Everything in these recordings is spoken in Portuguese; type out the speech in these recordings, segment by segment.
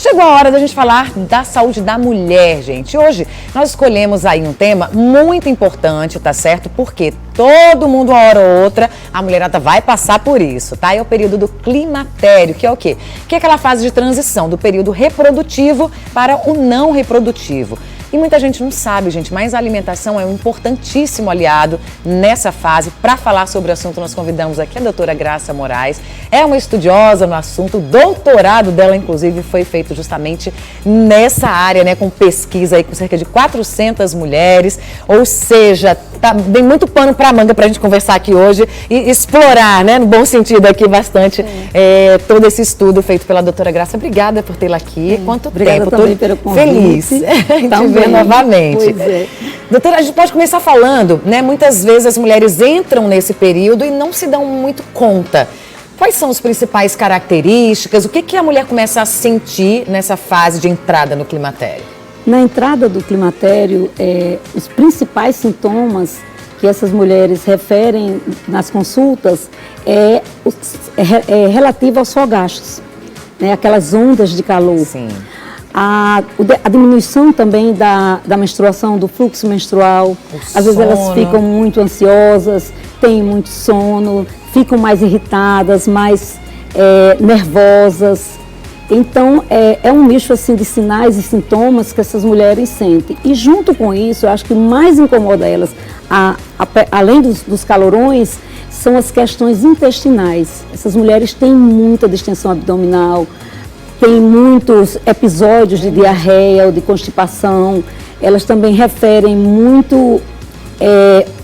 Chegou a hora da gente falar da saúde da mulher, gente. Hoje nós escolhemos aí um tema muito importante, tá certo? Porque todo mundo, uma hora ou outra, a mulherada vai passar por isso, tá? É o período do climatério, que é o quê? Que é aquela fase de transição do período reprodutivo para o não reprodutivo. E muita gente não sabe, gente, mas a alimentação é um importantíssimo aliado nessa fase. Para falar sobre o assunto, nós convidamos aqui a doutora Graça Moraes. É uma estudiosa no assunto, o doutorado dela, inclusive, foi feito justamente nessa área, né, com pesquisa aí com cerca de 400 mulheres. Ou seja, tem muito pano para manga para a gente conversar aqui hoje e explorar, né, no bom sentido aqui, bastante todo esse estudo feito pela doutora Graça. Obrigada por tê-la aqui. Quanto Obrigada tempo. também pelo convite. Feliz de ver novamente. Pois é. Doutora, a gente pode começar falando, né? Muitas vezes as mulheres entram nesse período e não se dão muito conta. Quais são as principais características? O que a mulher começa a sentir nessa fase de entrada no climatério? Na entrada do climatério, os principais sintomas que essas mulheres referem nas consultas é relativo aos fogachos, né? Aquelas ondas de calor. Sim. A diminuição também da menstruação, do fluxo menstrual. Às vezes elas ficam muito ansiosas, têm muito sono, ficam mais irritadas, mais nervosas. Então, é um misto assim, de sinais e sintomas que essas mulheres sentem. E junto com isso, eu acho que o mais incomoda elas, além dos calorões, são as questões intestinais. Essas mulheres têm muita distensão abdominal, tem muitos episódios de diarreia ou de constipação. Elas também referem muito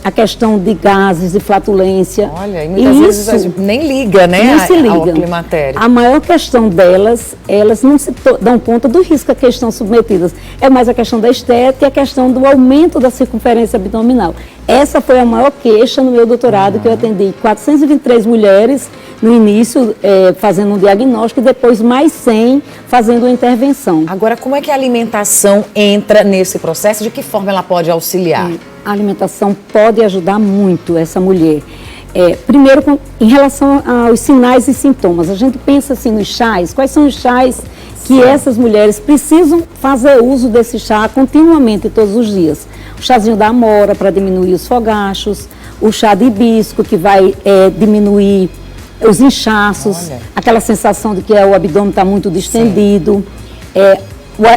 a questão de gases, de flatulência. Olha, e muitas vezes nem liga, né, ao climatério. A maior questão delas, elas não se dão conta do risco a que estão submetidas. É mais a questão da estética e a questão do aumento da circunferência abdominal. Essa foi a maior queixa no meu doutorado, que eu atendi 423 mulheres no início, fazendo um diagnóstico, e depois mais 100 fazendo uma intervenção. Agora, como é que a alimentação entra nesse processo? De que forma ela pode auxiliar? A alimentação pode ajudar muito essa mulher. Primeiro, em relação aos sinais e sintomas, a gente pensa assim nos chás. Quais são os chás que essas mulheres precisam fazer uso desse chá continuamente, todos os dias? O chazinho da amora, para diminuir os fogachos, o chá de hibisco, que vai diminuir os inchaços, aquela sensação de que o abdômen está muito distendido,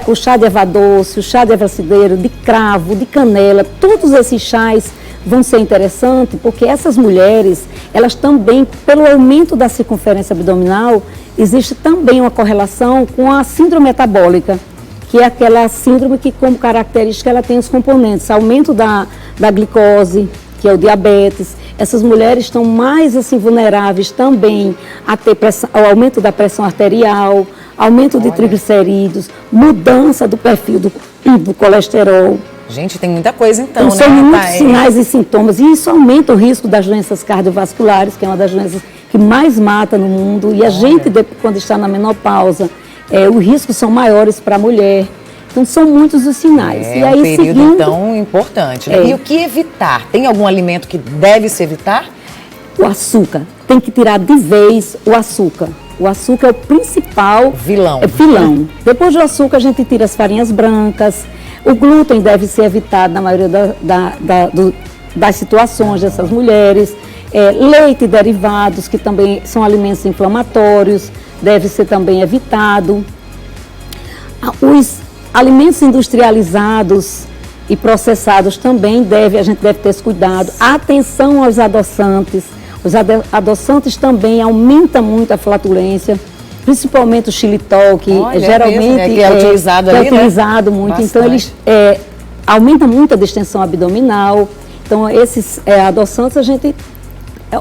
o chá de erva doce, o chá de erva cidreira, de cravo, de canela, todos esses chás vão ser interessantes, porque essas mulheres, elas também, pelo aumento da circunferência abdominal, existe também uma correlação com a síndrome metabólica, que é aquela síndrome que, como característica, ela tem os componentes, aumento da glicose, que é o diabetes. Essas mulheres estão mais assim, vulneráveis também a ter ao aumento da pressão arterial, aumento de triglicerídeos, mudança do perfil do colesterol. Gente, tem muita coisa então, né? São muitos sinais e sintomas, e isso aumenta o risco das doenças cardiovasculares, que é uma das doenças que mais mata no mundo, e a gente, quando está na menopausa, os riscos são maiores para a mulher. Então, são muitos os sinais. E aí, um período tão importante. Né? E o que evitar? Tem algum alimento que deve se evitar? O açúcar. Tem que tirar de vez o açúcar. O açúcar é o principal vilão. Vilão. Depois do açúcar, a gente tira as farinhas brancas. O glúten deve ser evitado na maioria das situações dessas mulheres. Leite e derivados, que também são alimentos inflamatórios, deve ser também evitado. Os alimentos industrializados e processados também a gente deve ter esse cuidado. Atenção aos adoçantes. Os adoçantes também aumentam muito a flatulência, principalmente o xilitol, que geralmente é utilizado, muito. Bastante. Então, eles aumentam muito a distensão abdominal. Então, esses adoçantes a gente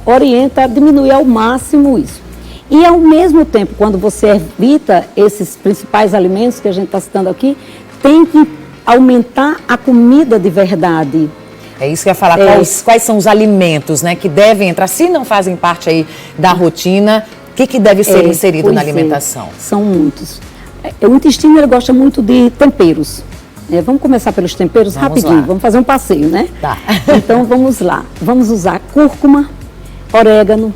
orienta a diminuir ao máximo isso. E, ao mesmo tempo, quando você evita esses principais alimentos que a gente está citando aqui, tem que aumentar a comida de verdade. É isso que eu ia falar. Quais são os alimentos, né, que devem entrar, se não fazem parte aí da rotina, o que deve ser inserido na alimentação? São muitos. O intestino, ele gosta muito de temperos. Vamos começar pelos temperos rapidinho, vamos fazer um passeio, né? Tá. Então, vamos lá. Vamos usar cúrcuma, orégano,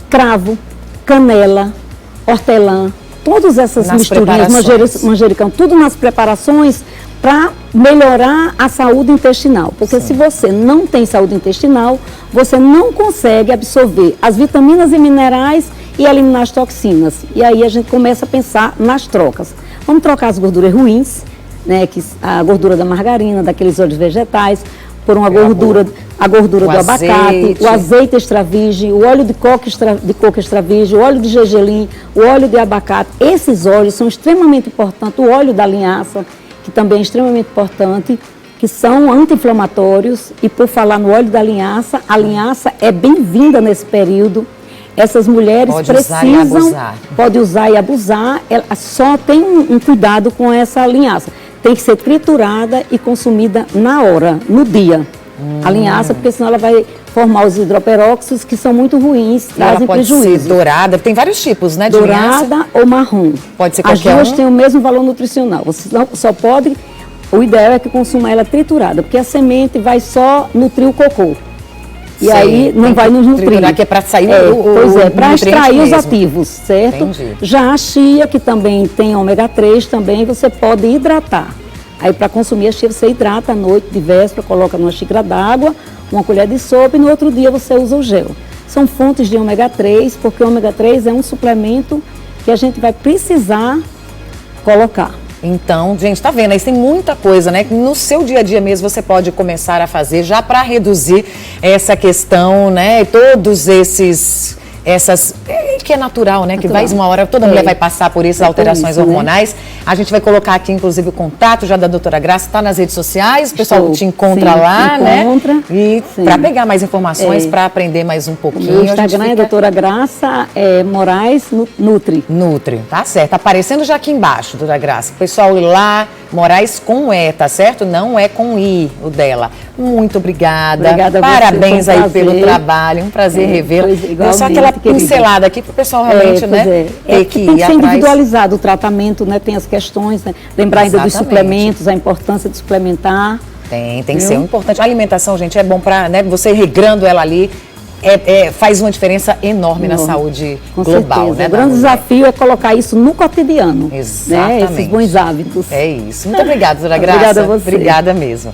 cravo, canela, hortelã, todas essas Nas misturinhas, preparações. manjericão, tudo nas preparações para melhorar a saúde intestinal. Porque se você não tem saúde intestinal, você não consegue absorver as vitaminas e minerais e eliminar as toxinas. E aí a gente começa a pensar nas trocas. Vamos trocar as gorduras ruins, né, que a gordura da margarina, daqueles óleos vegetais, por uma gordura, a gordura do abacate, o azeite extra virgem, o óleo de coco extra virgem, o óleo de gergelim, o óleo de abacate. Esses óleos são extremamente importantes, o óleo da linhaça, que também é extremamente importante, que são anti-inflamatórios. E por falar no óleo da linhaça, a linhaça é bem-vinda nesse período. Essas mulheres pode usar e abusar, ela só tem um cuidado com essa linhaça. Tem que ser triturada e consumida na hora, no dia. A linhaça, porque senão ela vai formar os hidroperóxidos, que são muito ruins, trazem prejuízo. Pode ser dourada, tem vários tipos, né, de dourada linhaça. Ou marrom. Pode ser qualquer As duas têm o mesmo valor nutricional. Você só pode, o ideal é que consuma ela triturada, porque a semente vai só nutrir o cocô. E aí não vai nos nutrir. Que é para sair para extrair os ativos, certo? Entendi. Já a chia, que também tem ômega 3, também você pode hidratar. Aí para consumir a chia, você hidrata à noite, de véspera, coloca numa xícara d'água, uma colher de sopa e no outro dia você usa o gel. São fontes de ômega 3, porque o ômega 3 é um suplemento que a gente vai precisar colocar. Então, gente, tá vendo? Aí tem muita coisa, né? Que no seu dia a dia mesmo você pode começar a fazer já para reduzir essa questão, né? Todos que é natural, né? Que vai uma hora, toda mulher vai passar por essas alterações hormonais. Né? A gente vai colocar aqui, inclusive, o contato já da doutora Graça, está nas redes sociais, o pessoal te encontra lá, né? E para pegar mais informações, para aprender mais um pouquinho. O Instagram é doutora Graça Moraes Nutri. Nutri, tá certo. Tá aparecendo já aqui embaixo, doutora Graça. O pessoal ir lá, Moraes com E, tá certo? Não é com I, o dela. Muito obrigada. Obrigada a Parabéns você, aí pelo trabalho, um prazer revê-la. Só aquela pincelada aqui para o pessoal realmente, né? Tem que ser individualizado o tratamento, né? Tem as questões, né? Lembrar ainda dos suplementos, a importância de suplementar. Tem que ser importante. A alimentação, gente, é bom para, né? Você regrando ela ali, faz uma diferença enorme na saúde global, né? O grande desafio é colocar isso no cotidiano. Exatamente. Né? Esses bons hábitos. É isso. Muito obrigada, doutora Graça. Obrigada a você. Obrigada mesmo.